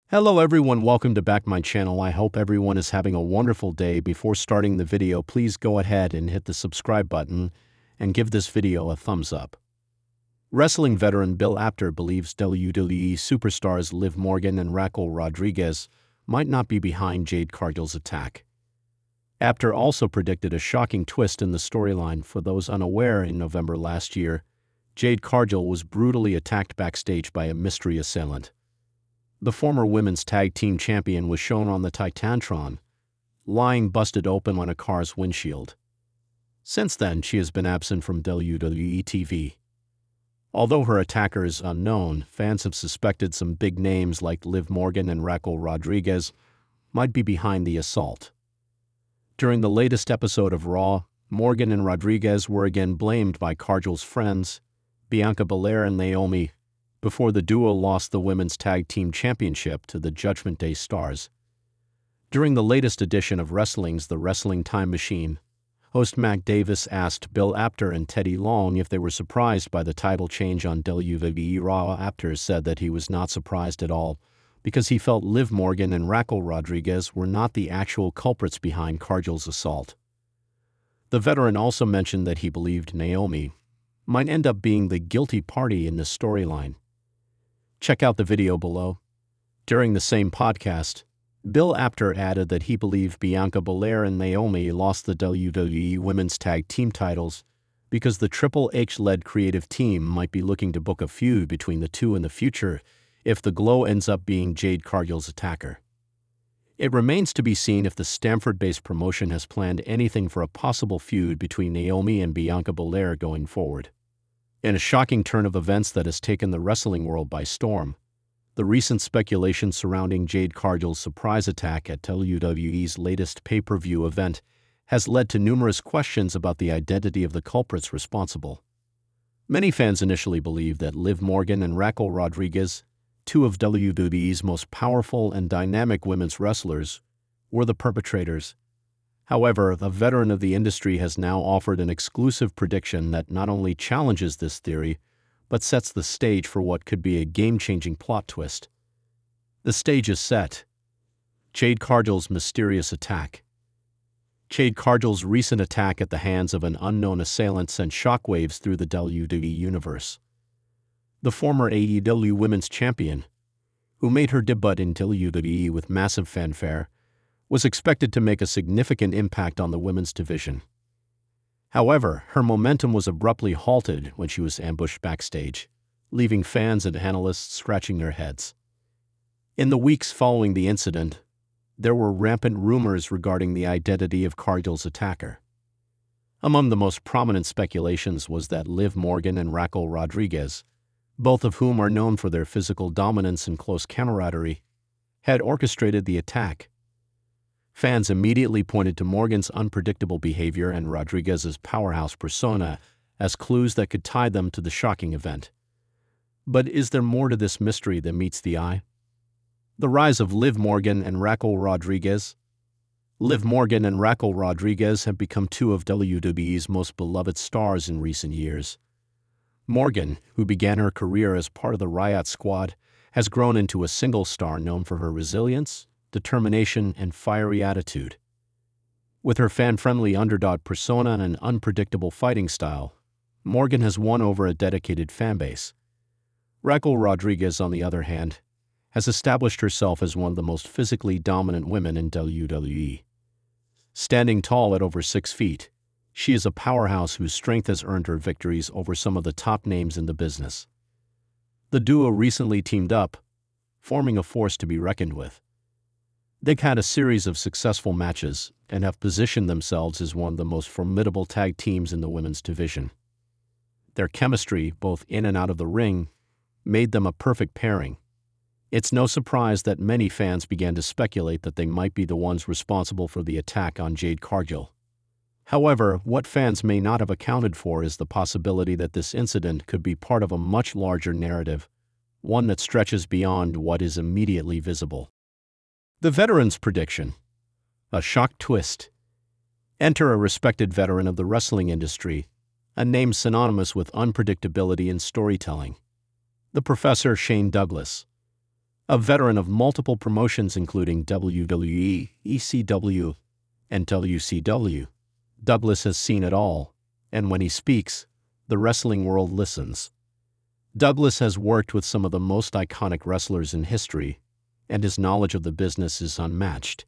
Hello everyone, welcome to back my channel. I hope everyone is having a wonderful day. Before starting the video, please go ahead and hit the subscribe button and give this video a thumbs up. Wrestling veteran Bill Apter believes WWE superstars Liv Morgan and Raquel Rodriguez might not be behind Jade Cargill's attack. Apter also predicted a shocking twist in the storyline. For those unaware, in November last year, Jade Cargill was brutally attacked backstage by a mystery assailant. The former women's tag team champion was shown on the Titantron, lying busted open on a car's windshield. Since then, she has been absent from WWE TV. Although her attacker is unknown, fans have suspected some big names like Liv Morgan and Raquel Rodriguez might be behind the assault. During the latest episode of Raw, Morgan and Rodriguez were again blamed by Cargill's friends, Bianca Belair and Naomi, before the duo lost the Women's Tag Team Championship to the Judgment Day Stars. During the latest edition of Wrestling's The Wrestling Time Machine, host Mac Davis asked Bill Apter and Teddy Long if they were surprised by the title change on WWE Raw. Apter said that he was not surprised at all, because he felt Liv Morgan and Raquel Rodriguez were not the actual culprits behind Cargill's assault. The veteran also mentioned that he believed Naomi might end up being the guilty party in this storyline. Check out the video below. During the same podcast, Bill Apter added that he believed Bianca Belair and Naomi lost the WWE Women's Tag Team titles because the Triple H-led creative team might be looking to book a feud between the two in the future if the Glow ends up being Jade Cargill's attacker. It remains to be seen if the Stamford-based promotion has planned anything for a possible feud between Naomi and Bianca Belair going forward. In a shocking turn of events that has taken the wrestling world by storm, the recent speculation surrounding Jade Cargill's surprise attack at WWE's latest pay-per-view event has led to numerous questions about the identity of the culprits responsible. Many fans initially believed that Liv Morgan and Raquel Rodriguez, two of WWE's most powerful and dynamic women's wrestlers, were the perpetrators. However, the veteran of the industry has now offered an exclusive prediction that not only challenges this theory, but sets the stage for what could be a game-changing plot twist. The stage is set. Jade Cargill's mysterious attack. Jade Cargill's recent attack at the hands of an unknown assailant sent shockwaves through the WWE universe. The former AEW Women's Champion, who made her debut in WWE with massive fanfare, was expected to make a significant impact on the women's division. However, her momentum was abruptly halted when she was ambushed backstage, leaving fans and analysts scratching their heads. In the weeks following the incident, there were rampant rumors regarding the identity of Cargill's attacker. Among the most prominent speculations was that Liv Morgan and Raquel Rodriguez, both of whom are known for their physical dominance and close camaraderie, had orchestrated the attack. Fans immediately pointed to Morgan's unpredictable behavior and Rodriguez's powerhouse persona as clues that could tie them to the shocking event. But is there more to this mystery than meets the eye? The rise of Liv Morgan and Raquel Rodriguez. Liv Morgan and Raquel Rodriguez have become two of WWE's most beloved stars in recent years. Morgan, who began her career as part of the Riot Squad, has grown into a single star known for her resilience, determination, and fiery attitude. With her fan-friendly underdog persona and an unpredictable fighting style, Morgan has won over a dedicated fanbase. Raquel Rodriguez, on the other hand, has established herself as one of the most physically dominant women in WWE. Standing tall at over 6 feet, she is a powerhouse whose strength has earned her victories over some of the top names in the business. The duo recently teamed up, forming a force to be reckoned with. They've had a series of successful matches and have positioned themselves as one of the most formidable tag teams in the women's division. Their chemistry, both in and out of the ring, made them a perfect pairing. It's no surprise that many fans began to speculate that they might be the ones responsible for the attack on Jade Cargill. However, what fans may not have accounted for is the possibility that this incident could be part of a much larger narrative, one that stretches beyond what is immediately visible. The veteran's prediction. A shock twist. Enter a respected veteran of the wrestling industry, a name synonymous with unpredictability and storytelling. The Professor Shane Douglas. A veteran of multiple promotions including WWE, ECW, and WCW, Douglas has seen it all, and when he speaks, the wrestling world listens. Douglas has worked with some of the most iconic wrestlers in history, and his knowledge of the business is unmatched.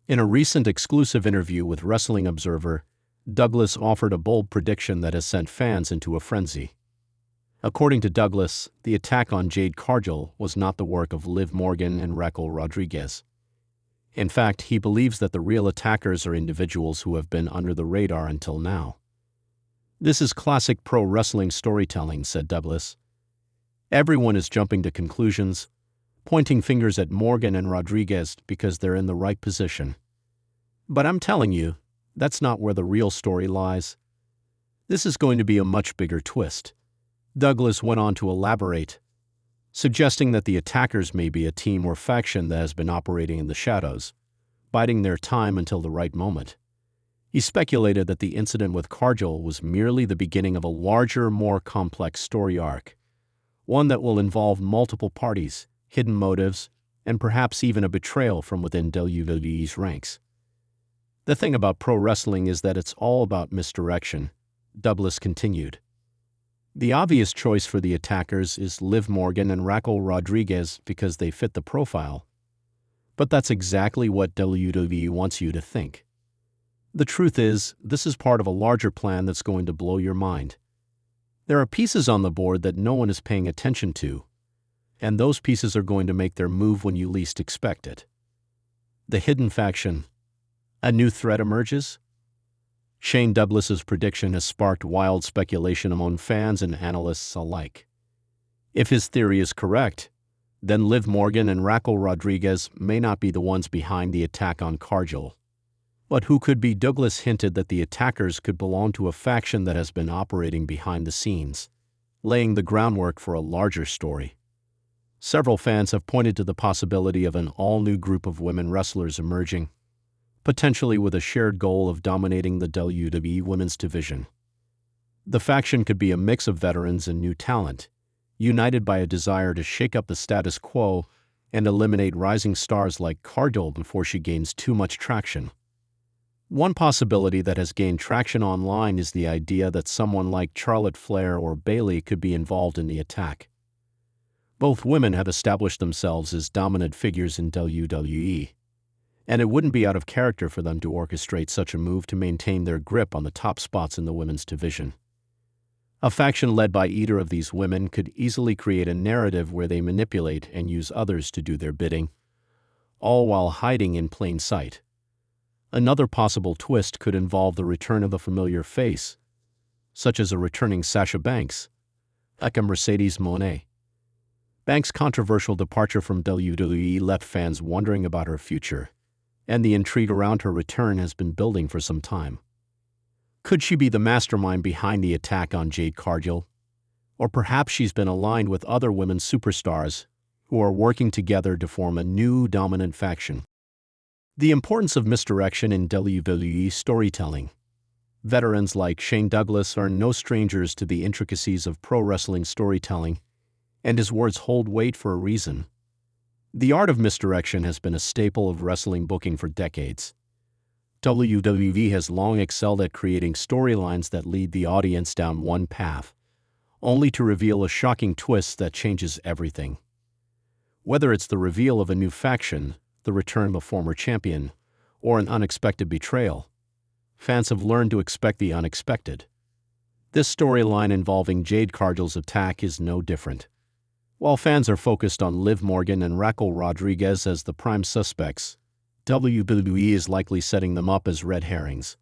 In a recent exclusive interview with Wrestling Observer, Douglas offered a bold prediction that has sent fans into a frenzy. According to Douglas, the attack on Jade Cargill was not the work of Liv Morgan and Raquel Rodriguez. In fact, he believes that the real attackers are individuals who have been under the radar until now. This is classic pro wrestling storytelling, said Douglas. Everyone is jumping to conclusions, pointing fingers at Morgan and Rodriguez because they're in the right position. But I'm telling you, that's not where the real story lies. This is going to be a much bigger twist. Douglas went on to elaborate, suggesting that the attackers may be a team or faction that has been operating in the shadows, biding their time until the right moment. He speculated that the incident with Cargill was merely the beginning of a larger, more complex story arc, one that will involve multiple parties, hidden motives, and perhaps even a betrayal from within WWE's ranks. The thing about pro wrestling is that it's all about misdirection, Douglas continued. The obvious choice for the attackers is Liv Morgan and Raquel Rodriguez because they fit the profile. But that's exactly what WWE wants you to think. The truth is, this is part of a larger plan that's going to blow your mind. There are pieces on the board that no one is paying attention to, and those pieces are going to make their move when you least expect it. The hidden faction. A new threat emerges? Shane Douglas's prediction has sparked wild speculation among fans and analysts alike. If his theory is correct, then Liv Morgan and Raquel Rodriguez may not be the ones behind the attack on Cargill. But who could be? Douglas hinted that the attackers could belong to a faction that has been operating behind the scenes, laying the groundwork for a larger story. Several fans have pointed to the possibility of an all-new group of women wrestlers emerging, potentially with a shared goal of dominating the WWE Women's Division. The faction could be a mix of veterans and new talent, united by a desire to shake up the status quo and eliminate rising stars like Cargill before she gains too much traction. One possibility that has gained traction online is the idea that someone like Charlotte Flair or Bayley could be involved in the attack. Both women have established themselves as dominant figures in WWE, and it wouldn't be out of character for them to orchestrate such a move to maintain their grip on the top spots in the women's division. A faction led by either of these women could easily create a narrative where they manipulate and use others to do their bidding, all while hiding in plain sight. Another possible twist could involve the return of a familiar face, such as a returning Sasha Banks, like a Mercedes Moné. Banks' controversial departure from WWE left fans wondering about her future, and the intrigue around her return has been building for some time. Could she be the mastermind behind the attack on Jade Cargill? Or perhaps she's been aligned with other women superstars who are working together to form a new dominant faction. The importance of misdirection in WWE storytelling. Veterans like Shane Douglas are no strangers to the intricacies of pro wrestling storytelling, and his words hold weight for a reason. The art of misdirection has been a staple of wrestling booking for decades. WWE has long excelled at creating storylines that lead the audience down one path, only to reveal a shocking twist that changes everything. Whether it's the reveal of a new faction, the return of a former champion, or an unexpected betrayal, fans have learned to expect the unexpected. This storyline involving Jade Cargill's attack is no different. While fans are focused on Liv Morgan and Raquel Rodriguez as the prime suspects, WWE is likely setting them up as red herrings.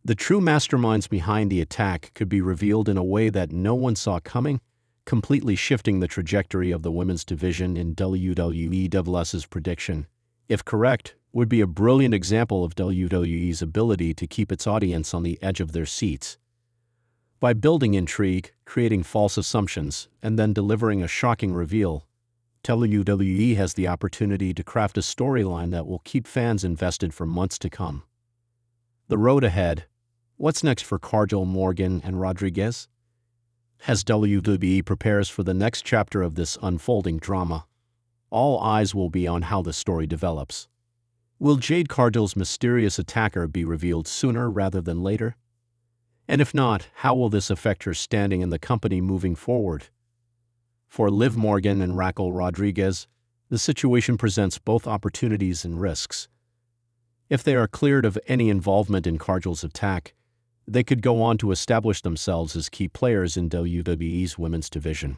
The true masterminds behind the attack could be revealed in a way that no one saw coming, completely shifting the trajectory of the women's division in WWE. Douglas's prediction, if correct, would be a brilliant example of WWE's ability to keep its audience on the edge of their seats. By building intrigue, creating false assumptions, and then delivering a shocking reveal, WWE has the opportunity to craft a storyline that will keep fans invested for months to come. The road ahead. What's next for Cargill, Morgan, and Rodriguez? As WWE prepares for the next chapter of this unfolding drama, All eyes will be on how the story develops. Will Jade Cargill's mysterious attacker be revealed sooner rather than later? And if not, how will this affect her standing in the company moving forward? For Liv Morgan and Raquel Rodriguez, the situation presents both opportunities and risks. If they are cleared of any involvement in Cargill's attack, they could go on to establish themselves as key players in WWE's women's division.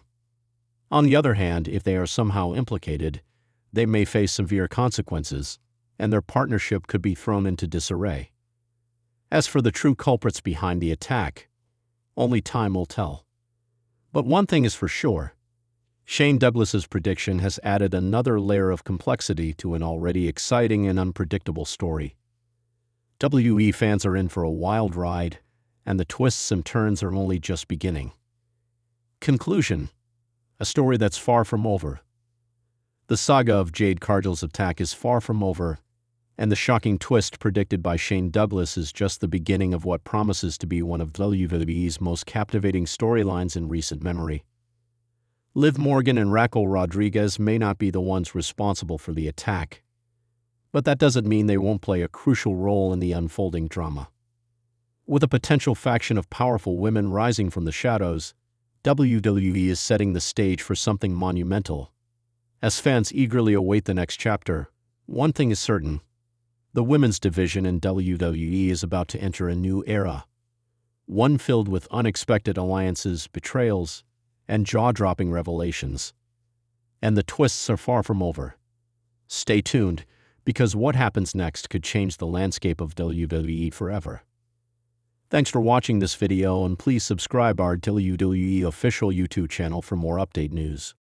On the other hand, if they are somehow implicated, they may face severe consequences, and their partnership could be thrown into disarray. As for the true culprits behind the attack, only time will tell. But one thing is for sure, Shane Douglas's prediction has added another layer of complexity to an already exciting and unpredictable story. WWE fans are in for a wild ride, and the twists and turns are only just beginning. Conclusion: a story that's far from over. The saga of Jade Cargill's attack is far from over, and the shocking twist predicted by Shane Douglas is just the beginning of what promises to be one of WWE's most captivating storylines in recent memory. Liv Morgan and Raquel Rodriguez may not be the ones responsible for the attack, but that doesn't mean they won't play a crucial role in the unfolding drama. With a potential faction of powerful women rising from the shadows, WWE is setting the stage for something monumental. As fans eagerly await the next chapter, one thing is certain: the women's division in WWE is about to enter a new era, one filled with unexpected alliances, betrayals, and jaw-dropping revelations. And the twists are far from over. Stay tuned, because what happens next could change the landscape of WWE forever. Thanks for watching this video, and please subscribe our WWE official YouTube channel for more update news.